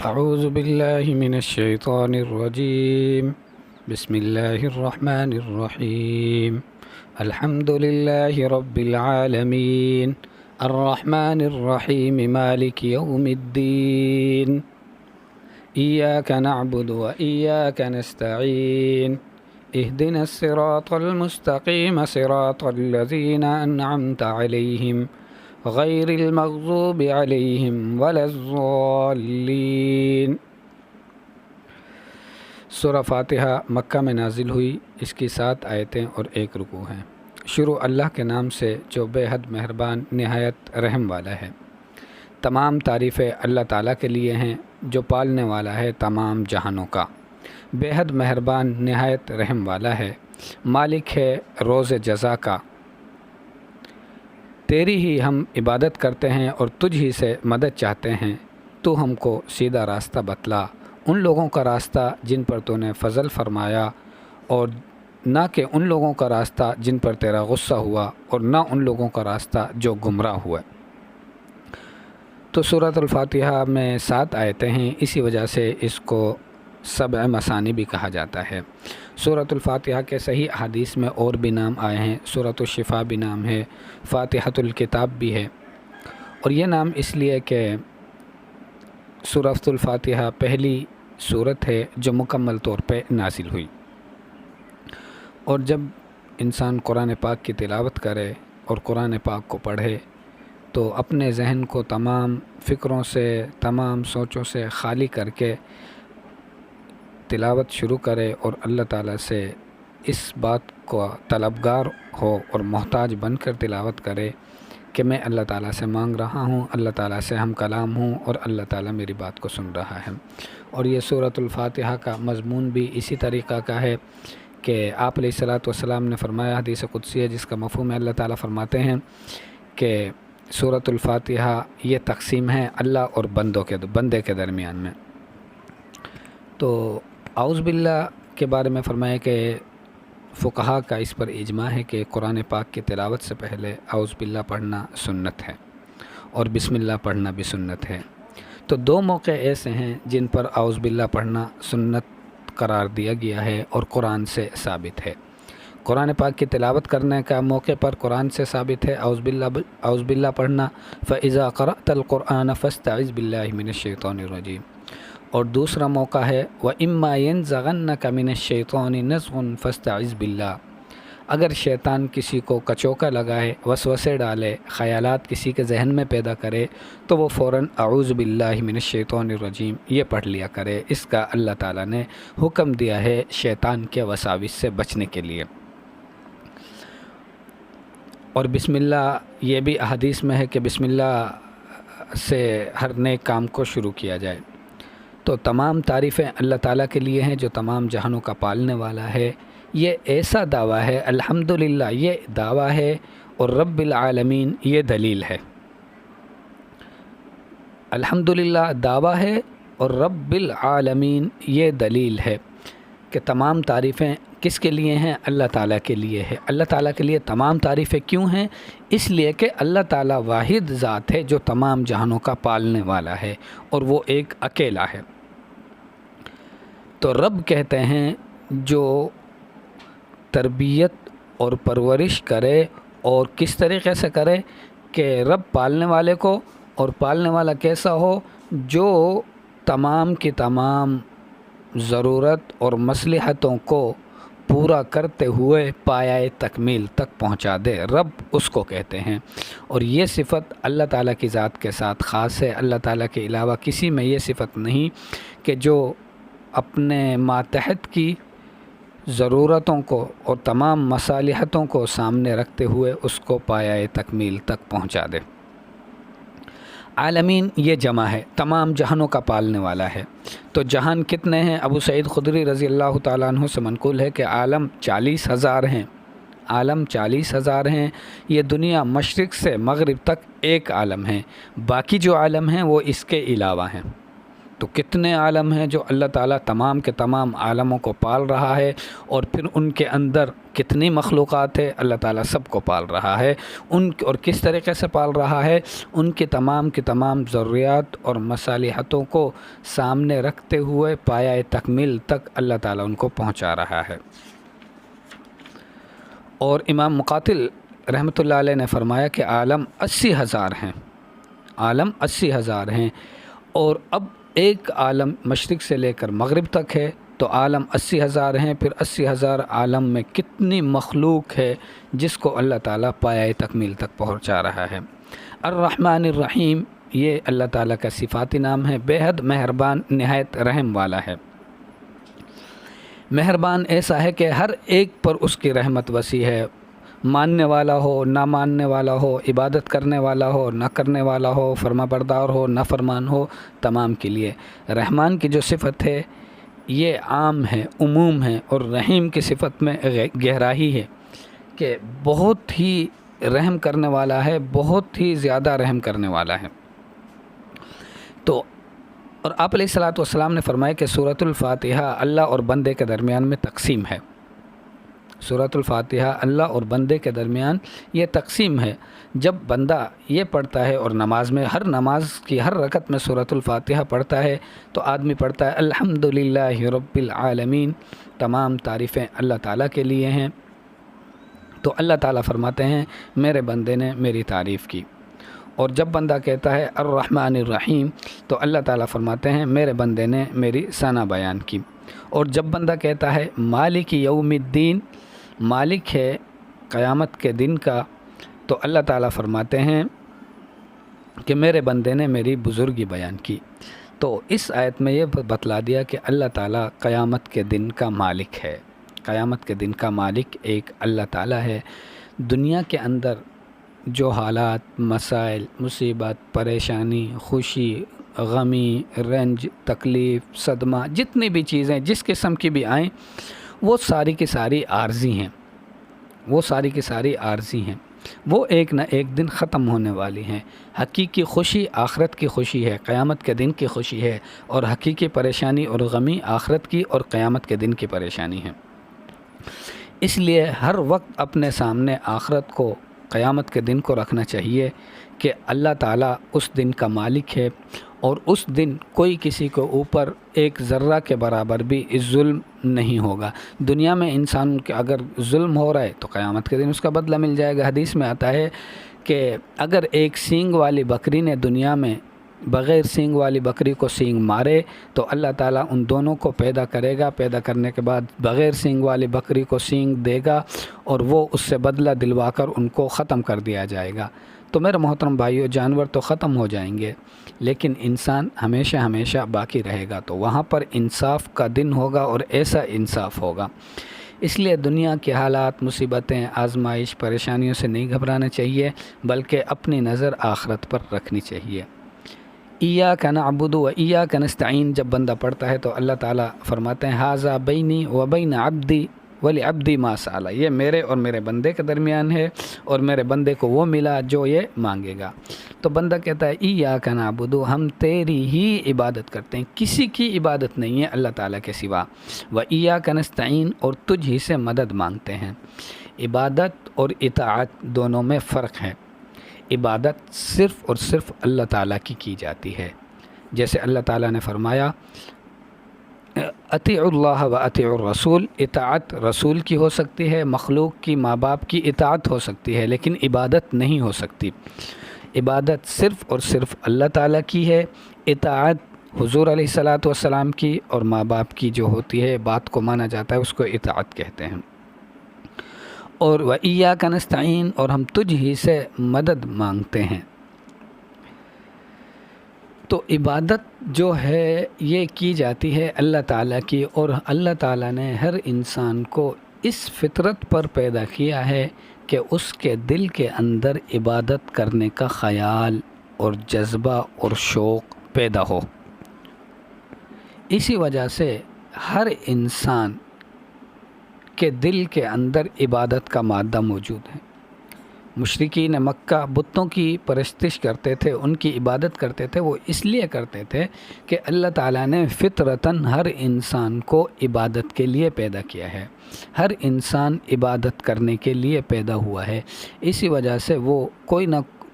اعوذ باللہ من الشیطان الرجیم بسم اللہ الرحمن الرحیم الحمد للہ رب العالمین الرحمن الرحیم مالک یوم الدین ایاک نعبد و ایاک نستعین اہدنا الصراط المستقیم صراط الذین انعمت علیہم غیر المغضوب علیہم ولا الضالین۔ سورہ فاتحہ مکہ میں نازل ہوئی، اس کی 7 آیتیں اور 1 رکوع ہیں۔ شروع اللہ کے نام سے جو بے حد مہربان نہایت رحم والا ہے۔ تمام تعریفیں اللہ تعالیٰ کے لیے ہیں جو پالنے والا ہے تمام جہانوں کا، بے حد مہربان نہایت رحم والا ہے، مالک ہے روز جزا کا۔ تیری ہی ہم عبادت کرتے ہیں اور تجھ ہی سے مدد چاہتے ہیں، تو ہم کو سیدھا راستہ بتلا، ان لوگوں کا راستہ جن پر تو نے فضل فرمایا، اور نہ کہ ان لوگوں کا راستہ جن پر تیرا غصہ ہوا، اور نہ ان لوگوں کا راستہ جو گمراہ ہوئے۔ تو سورۃ الفاتحہ میں 7 آیتیں ہیں، اسی وجہ سے اس کو 7 مثانی بھی کہا جاتا ہے۔ سورۃ الفاتحہ کے صحیح احادیث میں اور بھی نام آئے ہیں، سورۃ الشفا بھی نام ہے، فاتحۃ الکتاب بھی ہے، اور یہ نام اس لیے کہ سورۃ الفاتحہ پہلی سورت ہے جو مکمل طور پہ نازل ہوئی، اور جب انسان قرآن پاک کی تلاوت کرے اور قرآن پاک کو پڑھے تو اپنے ذہن کو تمام فکروں سے، تمام سوچوں سے خالی کر کے تلاوت شروع کرے اور اللہ تعالیٰ سے اس بات کو طلبگار ہو اور محتاج بن کر تلاوت کرے کہ میں اللہ تعالیٰ سے مانگ رہا ہوں، اللہ تعالیٰ سے ہم کلام ہوں، اور اللہ تعالیٰ میری بات کو سن رہا ہے۔ اور یہ سورۃ الفاتحہ کا مضمون بھی اسی طریقہ کا ہے کہ آپ علیہ الصلاۃ والسلام نے فرمایا، حدیث قدسی ہے جس کا مفہوم ہے، اللہ تعالیٰ فرماتے ہیں کہ سورۃ الفاتحہ یہ تقسیم ہے اللہ اور بندے کے درمیان میں۔ تو اعوذ باللہ کے بارے میں فرمایا کہ فقہا کا اس پر اجماع ہے کہ قرآن پاک کی تلاوت سے پہلے اعوذ باللہ پڑھنا سنت ہے، اور بسم اللہ پڑھنا بھی سنت ہے۔ تو 2 موقع ایسے ہیں جن پر اعوذ باللہ پڑھنا سنت قرار دیا گیا ہے اور قرآن سے ثابت ہے۔ قرآن پاک کی تلاوت کرنے کا موقع پر قرآن سے ثابت ہے اعوذ باللہ پڑھنا، فَإِذَا قَرَأْتَ الْقُرْآنَ فَاسْتَعِذْ بِاللَّهِ مِنَ الشَّيْطَانِ الرَّجِيمِ۔ اور دوسرا موقع ہے وَإِمَّا يَنزَغَنَّكَ مِنَ الشَّيْطَانِ نَزْغٌ فَاسْتَعِذْ بِاللَّهِ۔ اگر شیطان کسی کو کچوکا لگائے، وسوسے ڈالے، خیالات کسی کے ذہن میں پیدا کرے، تو وہ فوراً اعوذ باللہ من الشیطان الرجیم یہ پڑھ لیا کرے۔ اس کا اللہ تعالیٰ نے حکم دیا ہے شیطان کے وساوس سے بچنے کے لیے۔ اور بسم اللہ یہ بھی احادیث میں ہے کہ بسم اللہ سے ہر نیک کام کو شروع کیا جائے۔ تو تمام تعریفیں اللہ تعالیٰ کے لیے ہیں جو تمام جہانوں کا پالنے والا ہے۔ یہ ایسا دعویٰ ہے، الحمدللہ یہ دعویٰ ہے، اور رب العالمین یہ دلیل ہے۔ الحمدللہ دعویٰ ہے اور رب العالمین یہ دلیل ہے کہ تمام تعریفیں کس کے لیے ہیں؟ اللہ تعالیٰ کے لیے ہے۔ اللہ تعالیٰ کے لیے تمام تعریفیں کیوں ہیں؟ اس لیے کہ اللہ تعالیٰ واحد ذات ہے جو تمام جہانوں کا پالنے والا ہے، اور وہ ایک اکیلا ہے۔ تو رب کہتے ہیں جو تربیت اور پرورش کرے، اور کس طریقے سے کرے کہ رب پالنے والے کو، اور پالنے والا کیسا ہو جو تمام کی تمام ضرورت اور مصلحتوں کو پورا کرتے ہوئے پایۂ تکمیل تک پہنچا دے، رب اس کو کہتے ہیں۔ اور یہ صفت اللہ تعالیٰ کی ذات کے ساتھ خاص ہے، اللہ تعالیٰ کے علاوہ کسی میں یہ صفت نہیں کہ جو اپنے ماتحت کی ضرورتوں کو اور تمام مصالحتوں کو سامنے رکھتے ہوئے اس کو پایۂ تکمیل تک پہنچا دے۔ عالمین یہ جمع ہے، تمام جہانوں کا پالنے والا ہے۔ تو جہان کتنے ہیں؟ ابو سعید خدری رضی اللہ تعالیٰ عنہ سے منقول ہے کہ عالم 40,000 ہیں، عالم 40,000 ہیں۔ یہ دنیا مشرق سے مغرب تک ایک عالم ہے، باقی جو عالم ہیں وہ اس کے علاوہ ہیں۔ تو کتنے عالم ہیں جو اللہ تعالیٰ تمام کے تمام عالموں کو پال رہا ہے، اور پھر ان کے اندر کتنی مخلوقات ہے، اللہ تعالیٰ سب کو پال رہا ہے، اور کس طریقے سے پال رہا ہے، ان کی تمام ضروریات اور مصالحتوں کو سامنے رکھتے ہوئے پایہ تکمیل تک اللہ تعالیٰ ان کو پہنچا رہا ہے۔ اور امام مقاتل رحمۃ اللہ علیہ نے فرمایا کہ عالم 80,000 ہیں، عالم 80,000 ہیں، اور اب ایک عالم مشرق سے لے کر مغرب تک ہے، تو عالم 80,000 ہیں، پھر 80,000 عالم میں کتنی مخلوق ہے جس کو اللہ تعالیٰ پایہ تکمیل تک پہنچا رہا ہے۔ الرحمن الرحیم، یہ اللہ تعالیٰ کا صفاتی نام ہے، بے حد مہربان، نہایت رحم والا ہے۔ مہربان ایسا ہے کہ ہر ایک پر اس کی رحمت وسیع ہے، ماننے والا ہو، نہ ماننے والا ہو، عبادت کرنے والا ہو، نہ کرنے والا ہو، فرما بردار ہو، نہ فرمان ہو، تمام کے لیے۔ رحمان کی جو صفت ہے یہ عام ہے، عموم ہے، اور رحیم کی صفت میں گہرائی ہے کہ بہت ہی رحم کرنے والا ہے، بہت ہی زیادہ رحم کرنے والا ہے۔ تو اور آپ علیہ الصلوۃ والسلام نے فرمایا کہ سورۃ الفاتحہ اللہ اور بندے کے درمیان میں تقسیم ہے، سورۃ الفاتحہ اللہ اور بندے کے درمیان یہ تقسیم ہے۔ جب بندہ یہ پڑھتا ہے، اور نماز میں نماز کی ہر رکعت میں سورۃ الفاتحہ پڑھتا ہے، تو آدمی پڑھتا ہے الحمدللہ رب العالمین، تمام تعریفیں اللہ تعالیٰ کے لیے ہیں۔ تو اللہ تعالیٰ فرماتے ہیں میرے بندے نے میری تعریف کی۔ اور جب بندہ کہتا ہے الرحمن الرحیم، تو اللہ تعالیٰ فرماتے ہیں میرے بندے نے میری ثنا بیان کی۔ اور جب بندہ کہتا ہے مالک یوم الدین، مالک ہے قیامت کے دن کا، تو اللہ تعالیٰ فرماتے ہیں کہ میرے بندے نے میری بزرگی بیان کی۔ تو اس آیت میں یہ بتلا دیا کہ اللہ تعالیٰ قیامت کے دن کا مالک ہے، قیامت کے دن کا مالک ایک اللہ تعالیٰ ہے۔ دنیا کے اندر جو حالات، مسائل، مصیبت، پریشانی، خوشی، غمی، رنج، تکلیف، صدمہ، جتنی بھی چیزیں جس قسم کی بھی آئیں، وہ ساری کی ساری عارضی ہیں، وہ ساری کی ساری عارضی ہیں، وہ ایک نہ ایک دن ختم ہونے والی ہیں۔ حقیقی خوشی آخرت کی خوشی ہے، قیامت کے دن کی خوشی ہے، اور حقیقی پریشانی اور غمی آخرت کی اور قیامت کے دن کی پریشانی ہے۔ اس لیے ہر وقت اپنے سامنے آخرت کو، قیامت کے دن کو رکھنا چاہیے کہ اللہ تعالیٰ اس دن کا مالک ہے، اور اس دن کوئی کسی کو اوپر ایک ذرہ کے برابر بھی ظلم نہیں ہوگا۔ دنیا میں انسان کے اگر ظلم ہو رہا ہے تو قیامت کے دن اس کا بدلہ مل جائے گا۔ حدیث میں آتا ہے کہ اگر ایک سینگ والی بکری نے دنیا میں بغیر سینگ والی بکری کو سینگ مارے، تو اللہ تعالیٰ ان دونوں کو پیدا کرے گا، پیدا کرنے کے بعد بغیر سینگ والی بکری کو سینگ دے گا، اور وہ اس سے بدلہ دلوا کر ان کو ختم کر دیا جائے گا۔ تو میرے محترم بھائیو، جانور تو ختم ہو جائیں گے، لیکن انسان ہمیشہ ہمیشہ باقی رہے گا، تو وہاں پر انصاف کا دن ہوگا، اور ایسا انصاف ہوگا۔ اس لیے دنیا کے حالات، مصیبتیں، آزمائش، پریشانیوں سے نہیں گھبرانا چاہیے، بلکہ اپنی نظر آخرت پر رکھنی چاہیے۔ ایاک نعبد و ایاک نستعین جب بندہ پڑھتا ہے تو اللہ تعالیٰ فرماتے ہیں ھذا بینی و بین عبدی ولعبدی ما سأل، یہ میرے اور میرے بندے کے درمیان ہے، اور میرے بندے کو وہ ملا جو یہ مانگے گا۔ تو بندہ کہتا ہے ایاک نعبد، ہم تیری ہی عبادت کرتے ہیں، کسی کی عبادت نہیں ہے اللہ تعالیٰ کے سوا، و ایاک نستعین، اور تجھ ہی سے مدد مانگتے ہیں۔ عبادت اور اطاعت دونوں میں فرق ہے۔ عبادت صرف اور صرف اللہ تعالیٰ کی جاتی ہے، جیسے اللہ تعالیٰ نے فرمایا اطیعوا اللہ و اطیعوا الرسول، اطاعت رسول کی ہو سکتی ہے، مخلوق کی، ماں باپ کی اطاعت ہو سکتی ہے، لیکن عبادت نہیں ہو سکتی۔ عبادت صرف اور صرف اللہ تعالیٰ کی ہے، اطاعت حضور علیہ الصلوۃ والسلام کی اور ماں باپ کی جو ہوتی ہے، بات کو مانا جاتا ہے، اس کو اطاعت کہتے ہیں۔ اور وَإِيَّاكَ نَسْتَعِينُ، اور ہم تجھ ہی سے مدد مانگتے ہیں۔ تو عبادت جو ہے یہ کی جاتی ہے اللہ تعالیٰ کی، اور اللہ تعالیٰ نے ہر انسان کو اس فطرت پر پیدا کیا ہے کہ اس کے دل کے اندر عبادت کرنے کا خیال اور جذبہ اور شوق پیدا ہو۔ اسی وجہ سے ہر انسان کے دل کے اندر عبادت کا مادہ موجود ہے۔ مشرکین مکہ بتوں کی پرستش کرتے تھے، ان کی عبادت کرتے تھے، وہ اس لیے کرتے تھے کہ اللہ تعالیٰ نے فطرتاً ہر انسان کو عبادت کے لیے پیدا کیا ہے، ہر انسان عبادت کرنے کے لیے پیدا ہوا ہے، اسی وجہ سے وہ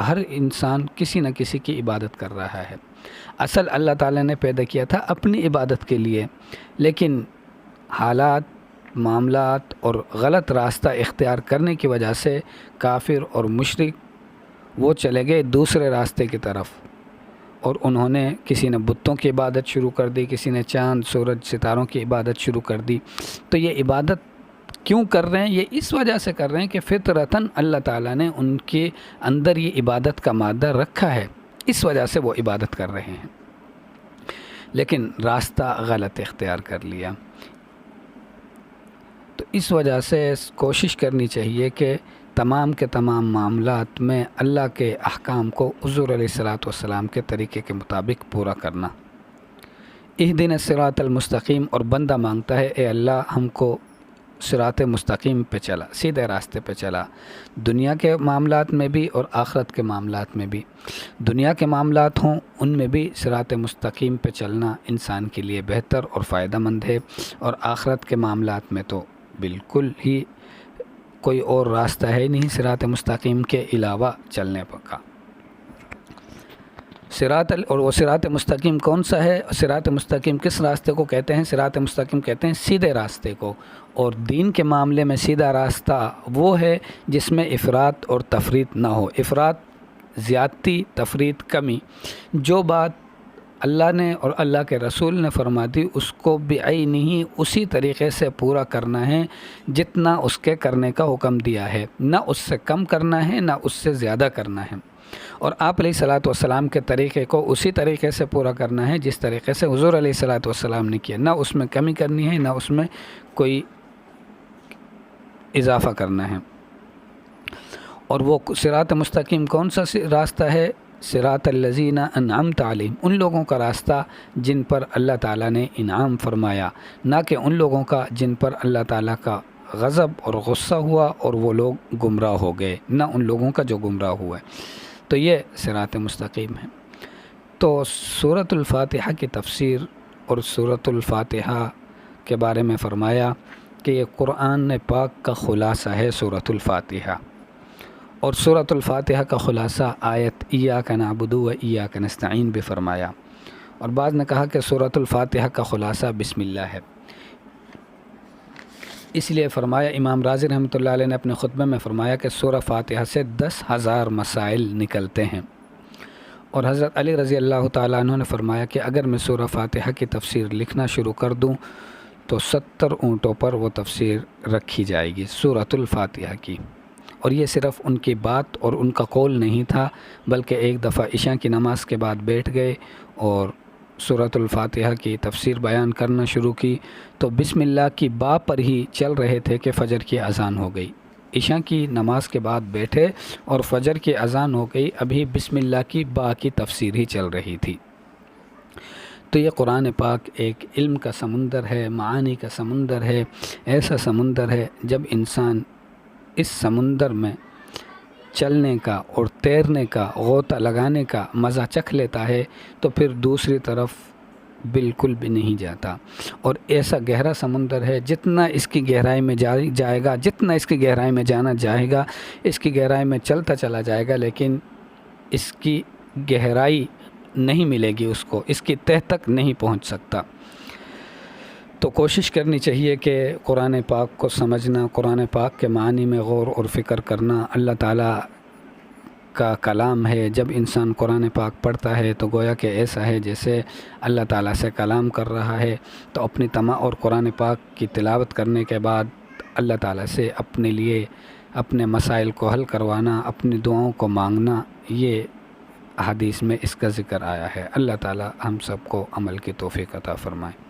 ہر انسان کسی نہ کسی کی عبادت کر رہا ہے۔ اصل اللہ تعالیٰ نے پیدا کیا تھا اپنی عبادت کے لیے، لیکن حالات، معاملات اور غلط راستہ اختیار کرنے کی وجہ سے کافر اور مشرک وہ چلے گئے دوسرے راستے کی طرف، اور انہوں نے کسی نے بتوں کی عبادت شروع کر دی، کسی نے چاند، سورج، ستاروں کی عبادت شروع کر دی۔ تو یہ عبادت کیوں کر رہے ہیں؟ یہ اس وجہ سے کر رہے ہیں کہ فطرتاً اللہ تعالیٰ نے ان کے اندر یہ عبادت کا مادہ رکھا ہے، اس وجہ سے وہ عبادت کر رہے ہیں، لیکن راستہ غلط اختیار کر لیا۔ تو اس وجہ سے کوشش کرنی چاہیے کہ تمام کے تمام معاملات میں اللہ کے احکام کو حضور علیہ الصلاۃ والسلام کے طریقے کے مطابق پورا کرنا۔ اہدنا الصراط المستقیم، اور بندہ مانگتا ہے اے اللہ ہم کو صراط مستقیم پہ چلا، سیدھے راستے پہ چلا، دنیا کے معاملات میں بھی اور آخرت کے معاملات میں بھی۔ دنیا کے معاملات ہوں ان میں بھی صراط مستقیم پہ چلنا انسان کے لیے بہتر اور فائدہ مند ہے، اور آخرت کے معاملات میں تو بالکل ہی کوئی اور راستہ ہے نہیں صراط مستقیم کے علاوہ چلنے کا۔ اور وہ صراط مستقیم کون سا ہے؟ صراط مستقیم کس راستے کو کہتے ہیں؟ صراط مستقیم کہتے ہیں سیدھے راستے کو، اور دین کے معاملے میں سیدھا راستہ وہ ہے جس میں افراط اور تفریط نہ ہو۔ افراط زیادتی، تفریط کمی۔ جو بات اللہ نے اور اللہ کے رسول نے فرما دی اس کو بعینہ اسی طریقے سے پورا کرنا ہے جتنا اس کے کرنے کا حکم دیا ہے، نہ اس سے کم کرنا ہے نہ اس سے زیادہ کرنا ہے، اور آپ علیہ الصلاۃ والسلام کے طریقے کو اسی طریقے سے پورا کرنا ہے جس طریقے سے حضور علیہ الصلاۃ والسلام نے کیا، نہ اس میں کمی کرنی ہے نہ اس میں کوئی اضافہ کرنا ہے۔ اور وہ صراط مستقیم کون سا راستہ ہے؟ صراط الذین انعمت علیہم، ان لوگوں کا راستہ جن پر اللہ تعالیٰ نے انعام فرمایا، نہ کہ ان لوگوں کا جن پر اللہ تعالیٰ کا غضب اور غصہ ہوا اور وہ لوگ گمراہ ہو گئے، نہ ان لوگوں کا جو گمراہ ہوا ہے۔ تو یہ صراط مستقیم ہے۔ تو سورۃ الفاتحہ کی تفسیر اور سورۃ الفاتحہ کے بارے میں فرمایا کہ یہ قرآن پاک کا خلاصہ ہے سورۃ الفاتحہ، اور سورۃ الفاتحہ کا خلاصہ آیت ایاک نعبد و ایاک نستعین بھی فرمایا، اور بعض نے کہا کہ سورۃ الفاتحہ کا خلاصہ بسم اللہ ہے۔ اس لیے فرمایا، امام رازی رحمۃ اللہ علیہ نے اپنے خطبے میں فرمایا کہ سورہ فاتحہ سے 10,000 مسائل نکلتے ہیں، اور حضرت علی رضی اللہ تعالیٰ عنہ نے فرمایا کہ اگر میں سورہ فاتحہ کی تفسیر لکھنا شروع کر دوں تو 70 اونٹوں پر وہ تفسیر رکھی جائے گی سورۃ الفاتحہ کی۔ اور یہ صرف ان کی بات اور ان کا قول نہیں تھا، بلکہ ایک دفعہ عشاء کی نماز کے بعد بیٹھ گئے اور سورۃ الفاتحہ کی تفسیر بیان کرنا شروع کی، تو بسم اللہ کی با پر ہی چل رہے تھے کہ فجر کی اذان ہو گئی۔ عشاء کی نماز کے بعد بیٹھے اور فجر کی اذان ہو گئی، ابھی بسم اللہ کی با کی تفسیر ہی چل رہی تھی۔ تو یہ قرآن پاک ایک علم کا سمندر ہے، معانی کا سمندر ہے، ایسا سمندر ہے جب انسان اس سمندر میں چلنے کا اور تیرنے کا، غوطہ لگانے کا مزہ چکھ لیتا ہے تو پھر دوسری طرف بالکل بھی نہیں جاتا۔ اور ایسا گہرا سمندر ہے، جتنا اس کی گہرائی میں جائے گا، جتنا اس کی گہرائی میں جانا جائے گا، اس کی گہرائی میں چلتا چلا جائے گا، لیکن اس کی گہرائی نہیں ملے گی اس کو، اس کی تہ تک نہیں پہنچ سکتا۔ تو کوشش کرنی چاہیے کہ قرآن پاک کو سمجھنا، قرآن پاک کے معنی میں غور اور فکر کرنا اللہ تعالیٰ کا کلام ہے۔ جب انسان قرآن پاک پڑھتا ہے تو گویا کہ ایسا ہے جیسے اللہ تعالیٰ سے کلام کر رہا ہے۔ تو اپنی اور قرآن پاک کی تلاوت کرنے کے بعد اللہ تعالیٰ سے اپنے لیے اپنے مسائل کو حل کروانا، اپنی دعاؤں کو مانگنا، یہ حدیث میں اس کا ذکر آیا ہے۔ اللہ تعالیٰ ہم سب کو عمل کی توفیق عطا فرمائے۔